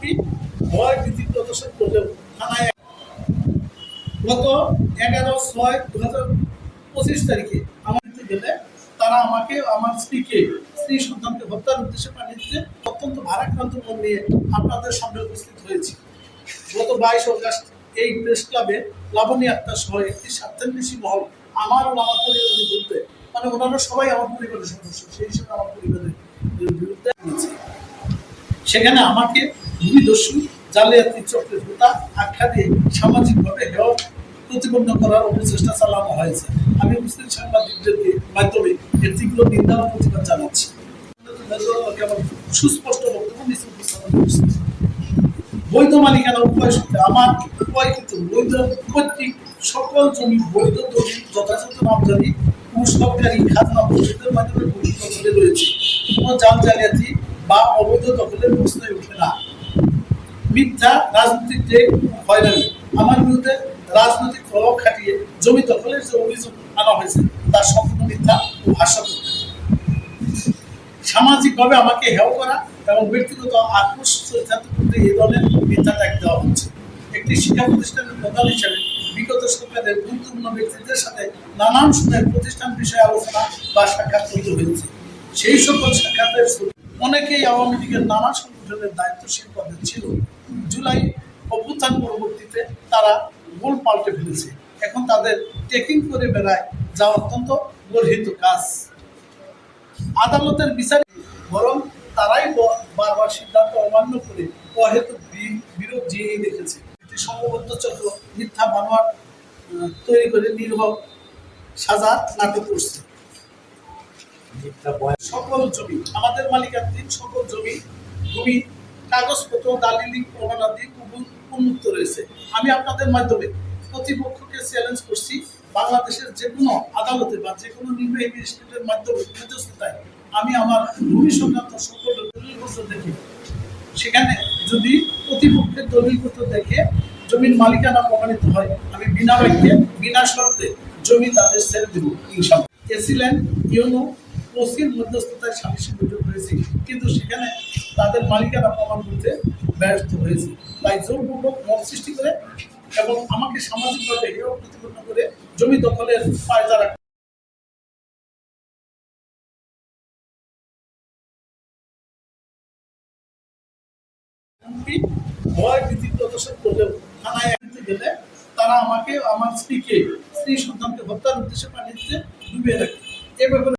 MP ভয় ভীতি প্রদর্শন করলেও থানায় গত 11/6/2025 তারিখে আমার গেলে তারা আমাকে আমার স্ত্রী সন্তানকে হত্যার উদ্দেশ্যে পাঠিয়েছে। অত্যন্ত ভারাক্রান্ত মন নিয়ে আপনাদের সামনে উপস্থিত হয়েছি। গত 22 অগাস্ট এই প্রেস ক্লাবে লাবণী আক্তার সহ একটি স্বার্থান্বেষী মহল আমার ও আমার পরিবারের বিরুদ্ধে, মানে ওনারা সবাই আমার পরিবারের সদস্য, সেই হিসেবে আমার পরিবারের বিরুদ্ধে নিয়েছে। সেখানে আমাকে ভূমিদস্যু জালিয়াতি চক্রের হোতা আখ্যা দিয়ে সামাজিকভাবে হেয় প্রতিপন্ন করার অপচেষ্টা চালানো হয়েছে। আমি মুসলিম সাংবাদিকদের মাধ্যমে এর তীব্র নিন্দা ও প্রতিবাদ জানাচ্ছি। সুস্পষ্ট বক্তব্য নিচে উপস্থাপন করছি। বৈধ মালিকানা উপায় সূত্রে আমার উপায়কৃত বৈধ কর্তৃক সকল জমি বৈধ দলিল যথাযথ নামজারি ও সরকারি খাজনা পরিষদের মাধ্যমে ঘোষিত করে রয়েছে। কোনো জাল জালিয়াতি বা অবৈধ দখলের প্রশ্নই ওঠে না। মিথ্যা রাজনৈতিক যে হয়রানি, আমার বিরুদ্ধে রাজনৈতিক প্রভাব খাটিয়ে জমি দখলের যে অভিযোগ আনা হয়েছে তার সম্পূর্ণ মিথ্যা ও হাস্যকর। সামাজিকভাবে আমাকে হেয় করা এবং ব্যক্তিগত আক্রোশ চরিতার্থ করতে এই ধরনের মিথ্যা ত্যাগ দেওয়া হচ্ছে। একটি শিক্ষা প্রতিষ্ঠানের প্রধান হিসেবে বিগত সরকারের গুরুত্বপূর্ণ ব্যক্তিদের সাথে নানান সময় প্রতিষ্ঠান বিষয়ে আলোচনা বা সাক্ষাৎ করতে হয়েছে। সেই সকল সাক্ষাতের অনেকেই আওয়ামী লীগের নানা সংগঠনের দায়িত্বশীল পদে ছিল। জুলাই অভ্যুত্থান পরবর্তীতে তারা গোল পাল্টে ফেলেছে। এখন তাদের টেকিং করে বেড়ায়, যা অত্যন্ত গর্হিত কাজ। আদালতের বিচারে বরং তারাই বারবার সিদ্ধান্ত অমান্য করে অহেতুক বিরোধ জিয়ে রেখেছে। একটি সংঘবদ্ধ চক্র মিথ্যা বানোয়াট তৈরি করে নির্ভর সাজা নাটক করছে। সকল জমি আমাদের মালিকানাধীন, সকল ভূমি কাগজপত্র দালিলিক প্রমাণাদি উন্মুক্ত রয়েছে। আমি আপনাদের মাধ্যমে প্রতিপক্ষকে চ্যালেঞ্জ করছি, বাংলাদেশের যে কোনো আদালতে বা যে কোনো নির্বাহী ম্যাজিস্ট্রেটের মাধ্যমে মধ্যস্থতায় আমি আমার ভূমি সংক্রান্ত সকল দলিলপত্র দেখি, সেখানে যদি প্রতিপক্ষের দলিলপত্র দেখে জমির মালিকানা প্রমাণিত হয়, আমি বিনা বাক্যে বিনা শর্তে জমি তাদের ছেড়ে দেব ইনশাআল্লাহ। এসিল্যান্ড ইউনো ওসির মধ্যস্থতায় সালিসি বৈঠক হয়েছে, কিন্তু সেখানে তাদের মালিকানা প্রমাণ করতে ব্যর্থ হয়েছে। তাই জোরপূর্বক মত সৃষ্টি করে এবং আমাকে সামাজিকভাবে হেয় প্রতিপন্ন করে জমি দখলের পায়দারা ভয় ভীতি প্রদর্শন করলেও থানায় গেলে তারা আমাকে আমার স্ত্রী সন্তানকে হত্যার উদ্দেশ্যে পাঠিয়েছে ডুবিয়ে রাখে। এ ব্যাপারে